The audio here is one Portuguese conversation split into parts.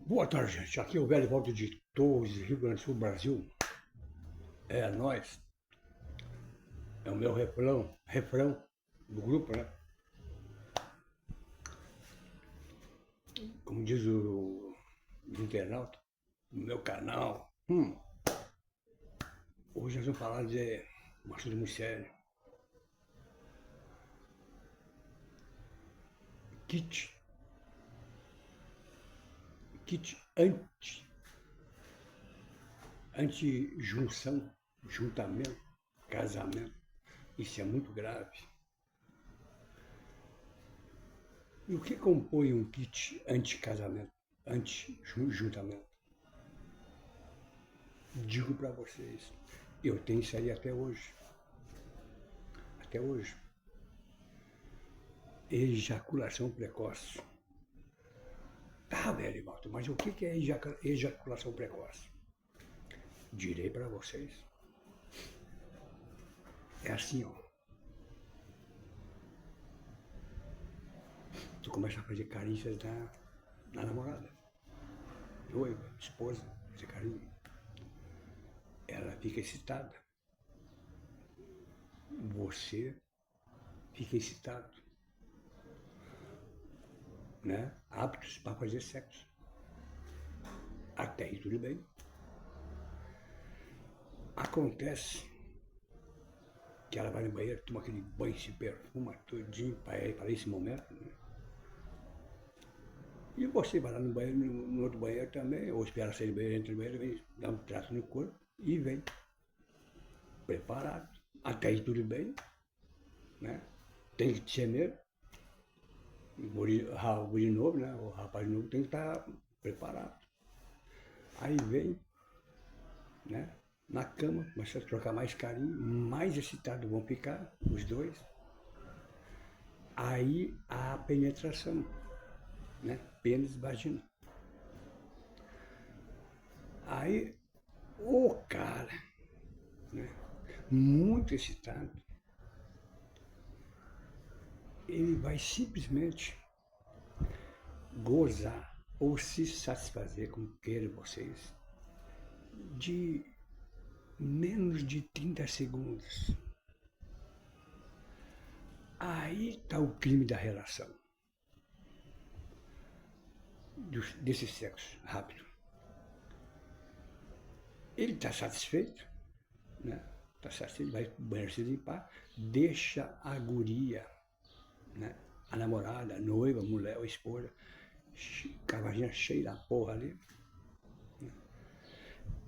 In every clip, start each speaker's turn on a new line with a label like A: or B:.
A: Boa tarde, gente. Aqui é o velho Walter de Torres, Rio Grande do Sul, Brasil. É nós. É o meu refrão do grupo, né? Como diz o internauta, no meu canal. Hoje nós vamos falar de um assunto muito sério. Kit. Kit anti-junção, juntamento, casamento. Isso é muito grave. E o que compõe um kit anti-casamento, anti-juntamento? Digo para vocês, eu tenho isso aí até hoje. Até hoje. Ejaculação precoce. Tá, velho, Walter, mas o que é ejaculação precoce? Direi para vocês. É assim, ó. Tu começa a fazer carícias na namorada, noiva, esposa, fazer carinho. Ela fica excitada. Você fica excitado. Né? Aptos para fazer sexo. Até aí tudo bem. Acontece que ela vai no banheiro, toma aquele banho, se perfuma todinho para esse momento. Né? E você vai lá no banheiro, no outro banheiro também, ou espera sair do banheiro, entra no banheiro, vem dar um trato no corpo e vem preparado. Até aí tudo bem. Né? Tem que temer. O guri novo, né? O rapaz novo tem que estar preparado. Aí vem, né? Na cama, começa a trocar mais carinho, mais excitados vão ficar, os dois. Aí a penetração, né? Pênis, vagina. Aí o cara, né? Muito excitado, ele vai simplesmente gozar ou se satisfazer, como queiram vocês, de menos de 30 segundos. Aí está o crime da relação, desse sexo rápido. Ele está satisfeito, né? Está satisfeito, vai pro banheiro se limpar, deixa a guria, né? A namorada, a noiva, a mulher, a esposa, com a vagina cheia da porra ali.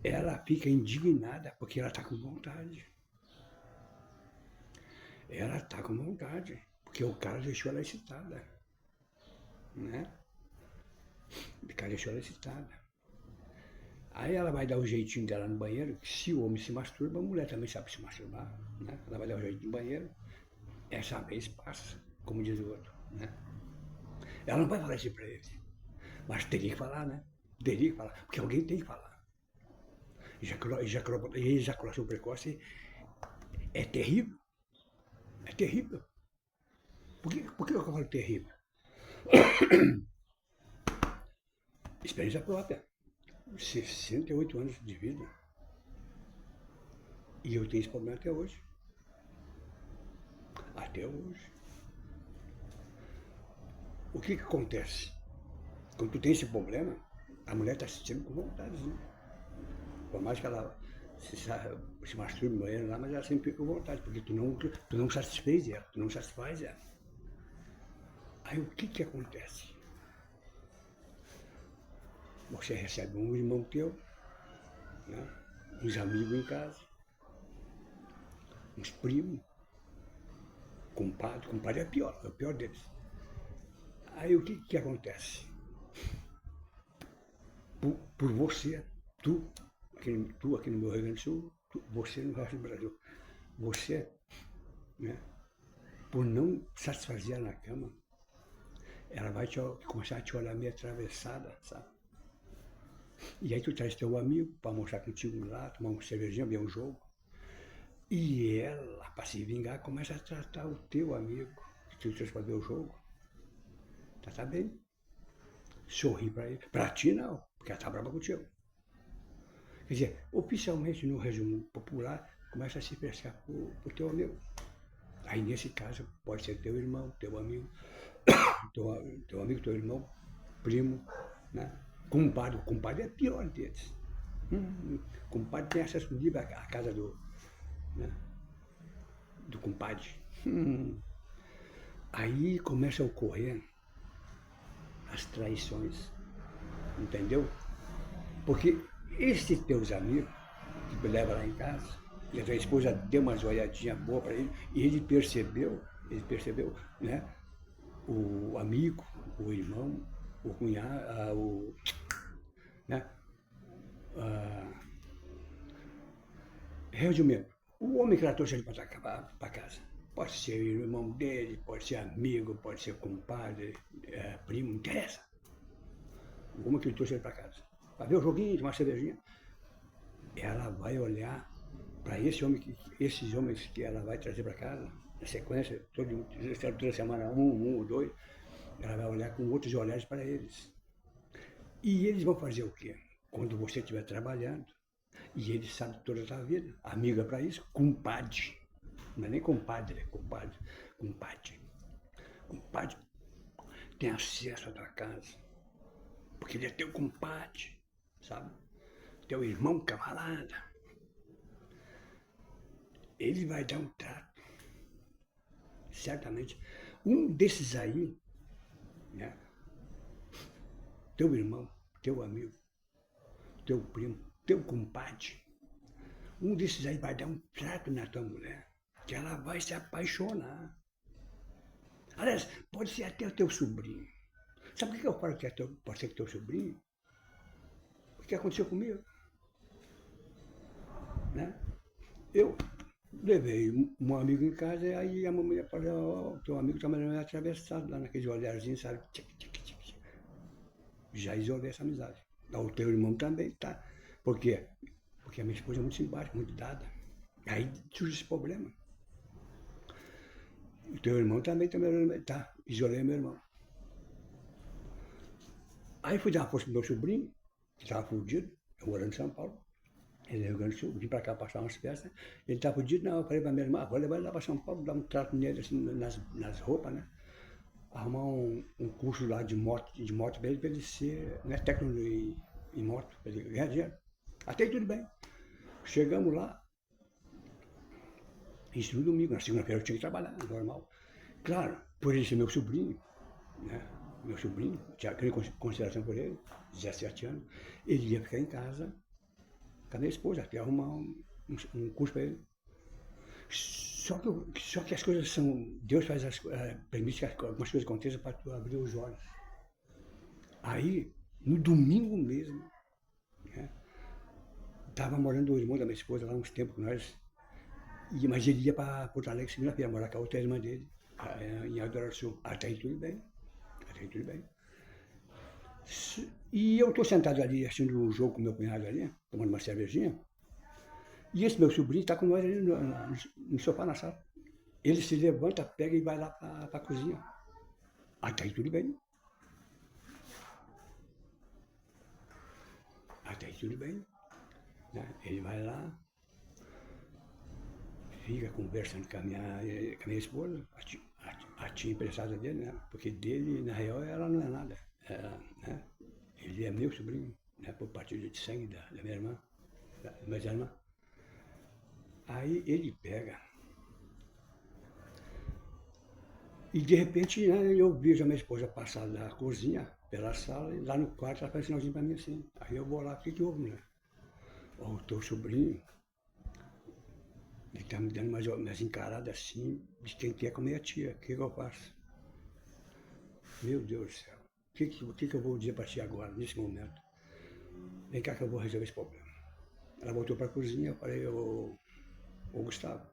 A: Ela fica indignada porque ela está com vontade. Ela está com vontade, porque o cara deixou ela excitada. Né? O cara deixou ela excitada. Aí ela vai dar o jeitinho dela no banheiro, que se o homem se masturba, a mulher também sabe se masturbar. Né? Ela vai dar o jeitinho no banheiro, essa vez passa, como diz o outro. Né? Ela não vai falar isso pra ele, mas teria que falar, né? Teria que falar, porque alguém tem que falar. Ejaculação precoce é terrível. É terrível. Por que eu falo terrível? Experiência própria. 68 anos de vida. E eu tenho esse problema até hoje. Até hoje. O que acontece? Quando tu tem esse problema, a mulher está se sentindo com vontade, né? Por mais que ela se masturbe no banheiro lá, mas ela sempre fica com vontade, porque tu não satisfez ela, tu não satisfaz ela. Aí o que acontece? Você recebe um irmão teu, né? Uns amigos em casa, uns primos, compadre é o pior deles. Aí o que acontece? Por você, tu aqui no meu Rio Grande do Sul, você no resto do Brasil, você, né, por não satisfazer ela na cama, ela vai começar a te olhar meio atravessada, sabe? E aí tu traz teu amigo para mostrar contigo lá, tomar uma cervejinha, ver um jogo. E ela, para se vingar, começa a tratar o teu amigo, que tu trouxe para ver o jogo. Tá bem? Sorri para ele. Para ti não. porque ela está brava contigo. Quer dizer, oficialmente, no resumo popular, começa a se prestar por teu amigo. Aí, nesse caso, pode ser teu irmão, teu amigo, teu amigo, teu irmão, primo, né? Compadre. O compadre é pior deles. Compadre tem acesso livre à casa né? do compadre. Aí começa a ocorrer as traições, entendeu? Porque esses teus amigos que te levam lá em casa, e a tua esposa deu uma olhadinha boa para ele, e ele percebeu, né? O amigo, o irmão, o cunhado, né? Resumindo, o homem que ela trouxe ele para casa, pode ser irmão dele, pode ser amigo, pode ser compadre, primo, não interessa. O homem que ele trouxe ele para casa, para ver o joguinho, tomar uma cervejinha, ela vai olhar para esses homens que ela vai trazer para casa, na sequência, toda semana, um ou dois, ela vai olhar com outros olhares para eles. E eles vão fazer o quê? Quando você estiver trabalhando, e ele sabe toda a tua vida, amiga para isso, compadre. Não é nem compadre, é compadre. Compadre. Compadre tem acesso à tua casa, porque ele é teu compadre, sabe? Teu irmão camarada. Ele vai dar um trato, certamente. Um desses aí, né? Teu irmão, teu amigo, teu primo, teu compadre, um desses aí vai dar um trato na tua mulher, que ela vai se apaixonar. Aliás, pode ser até o teu sobrinho. Sabe por que eu falo que pode ser teu sobrinho? O que aconteceu comigo? Né? Eu levei um amigo em casa e aí a mulher falou, teu amigo está meio atravessado lá naqueles olharzinhos, sabe? Já isolei essa amizade. O teu irmão também, tá? Por quê? Porque a minha esposa é muito simpática, muito dada. Aí surge esse problema. O teu irmão também, tá? Isolei meu irmão. Aí fui dar uma força pro meu sobrinho, que estava fudido, eu morando em São Paulo. Ele é Rio Grande do Sul, vim pra cá passar umas festas. Ele estava fudido, não, eu falei pra minha irmã, vou levar ele lá pra São Paulo, dar um trato nele, assim, nas roupas, né? Arrumar um curso lá de moto pra ele ser, né, técnico em moto, pra ele ganhar dinheiro. Até aí tudo bem. Chegamos lá, isso no domingo, na segunda-feira eu tinha que trabalhar, normal. Claro, por ele ser meu sobrinho, né? Meu sobrinho, tinha grande consideração por ele, 17 anos, ele ia ficar em casa com a minha esposa, até arrumar um curso para ele. Só que as coisas são. Deus permite que algumas coisas aconteçam para tu abrir os olhos. Aí, no domingo mesmo, né, estava morando o irmão da minha esposa lá uns tempos com nós, mas ele ia para Porto Alegre segunda-feira, morar com a outra irmã dele, em Eldorado do Sul. Até aí tudo bem. Até aí tudo bem. E eu estou sentado ali assistindo um jogo com meu cunhado ali, tomando uma cervejinha. E esse meu sobrinho está com nós ali no sofá na sala. Ele se levanta, pega e vai lá para a cozinha. Até aí tudo bem. Até aí tudo bem. Né? Ele vai lá, fica conversando com a minha esposa, a tia emprestada dele, né? Porque dele, na real, ela não é nada. Né? Ele é meu sobrinho, né? Por partilha de sangue da minha irmã, da minha irmã. Aí ele pega. E de repente, né, eu vejo a minha esposa passar da cozinha pela sala e lá no quarto ela faz sinalzinho pra mim assim. Aí eu vou lá, o que houve, mulher? Ó, o teu sobrinho, ele tá me dando umas encaradas assim, de quem quer comer a tia. O que eu faço? Meu Deus do céu. O que eu vou dizer pra tia agora, nesse momento? Vem cá que eu vou resolver esse problema. Ela voltou pra cozinha, eu falei, ô Gustavo,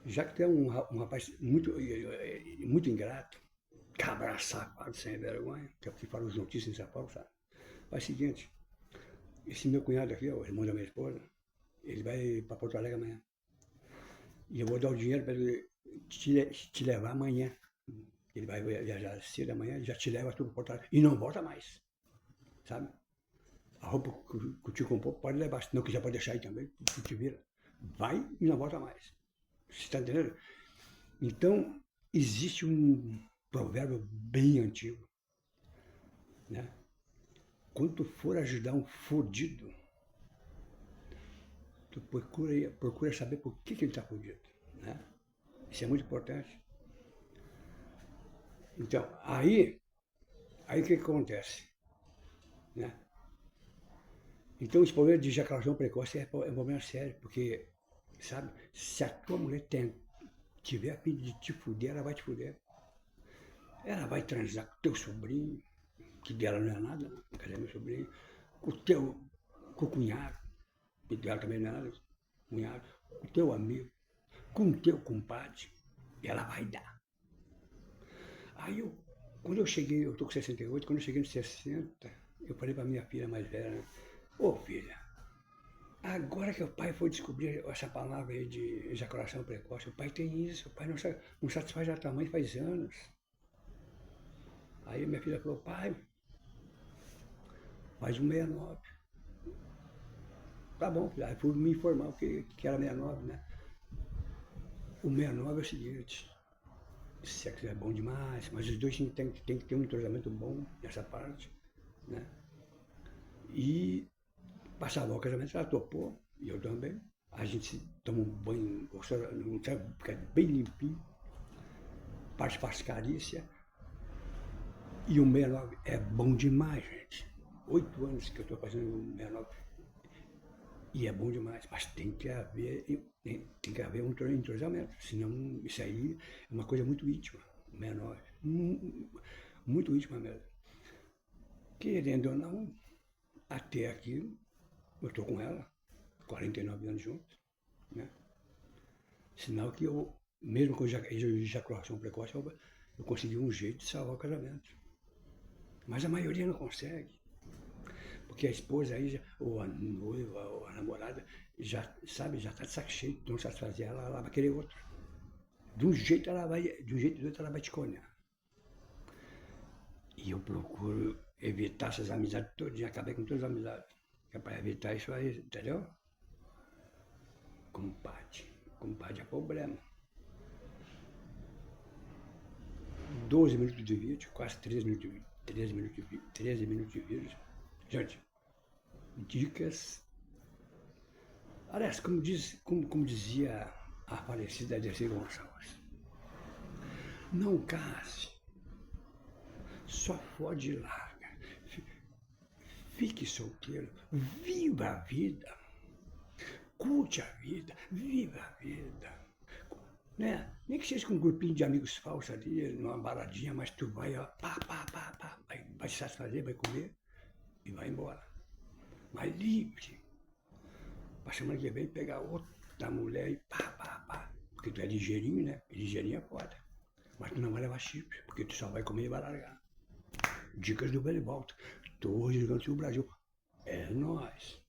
A: já que tu é um rapaz muito ingrato, cabra safado, sem vergonha, que é o que fala as notícias em São Paulo, sabe? Faz o seguinte, esse meu cunhado aqui, o irmão da minha esposa, ele vai para Porto Alegre amanhã. E eu vou dar o dinheiro para ele te levar amanhã. Ele vai viajar cedo amanhã, já te leva tudo para Porto Alegre. E não volta mais, sabe? A roupa que o tio comprou pode levar, se não quiser pode deixar aí também, tu te vira. Vai e não volta mais. Você está entendendo? Então, existe um provérbio bem antigo, né? Quando tu for ajudar um fodido, tu procura saber por que ele está fodido, né? Isso é muito importante. Então, aí o que acontece, né? Então, esse problema de ejaculação precoce é um problema sério, porque, sabe, se a tua mulher tiver a fim de te fuder, ela vai te fuder. Ela vai transar com teu sobrinho, que dela não é nada, quer dizer, meu sobrinho, com o cunhado, que dela também não é nada, cunhado, com o teu amigo, com o teu compadre, ela vai dar. Aí quando eu cheguei, eu tô com 68, quando eu cheguei nos 60, eu falei pra minha filha mais velha, ô filha, agora que o pai foi descobrir essa palavra aí de ejaculação precoce, o pai tem isso, o pai não satisfaz a tua mãe faz anos. Aí minha filha falou, pai, faz um 69. Tá bom, filho. Aí fui me informar o que era 69, né? O 69 é o seguinte, sexo é bom demais, mas os dois tem que ter um entrosamento bom nessa parte, né? E passava o casamento, ela topou, e eu também. A gente toma um banho, não sabe, fica bem limpinho, faz carícia. E o 69 é bom demais, gente. 8 anos que eu estou fazendo o 69. E é bom demais, mas tem que haver um entrosamento, senão isso aí é uma coisa muito íntima, menor, muito íntima mesmo. Querendo ou não, até aqui, eu estou com ela, 49 anos juntos, né? Sinal que eu, mesmo com ejaculação precoce, eu consegui um jeito de salvar o casamento. Mas a maioria não consegue. Porque a esposa aí, ou a noiva, ou a namorada, já tá de saco cheio, não satisfazer ela vai querer outro. De um jeito ou do outro ela vai te conhecer. E eu procuro evitar essas amizades todas, acabei com todas as amizades. É para evitar isso aí, entendeu? Compadre é problema. 12 minutos de vídeo, quase 13 minutos de vídeo. 13 minutos de vídeo. Gente, dicas. Aliás, como dizia a falecida Dercy Gonçalves, não case, só fode e larga. Fique solteiro, viva a vida, curte a vida, viva a vida. Né? Nem que seja com um grupinho de amigos falsos ali, numa baladinha, mas tu vai, ó, vai se satisfazer, vai comer e vai embora. Mas livre. Pra semana que vem pegar outra mulher e Porque tu é ligeirinho, né? Ligeirinho é foda. Mas tu não vai levar chifre, porque tu só vai comer e vai largar. Dicas do Belivolta. Torres do Brasil. É nóis.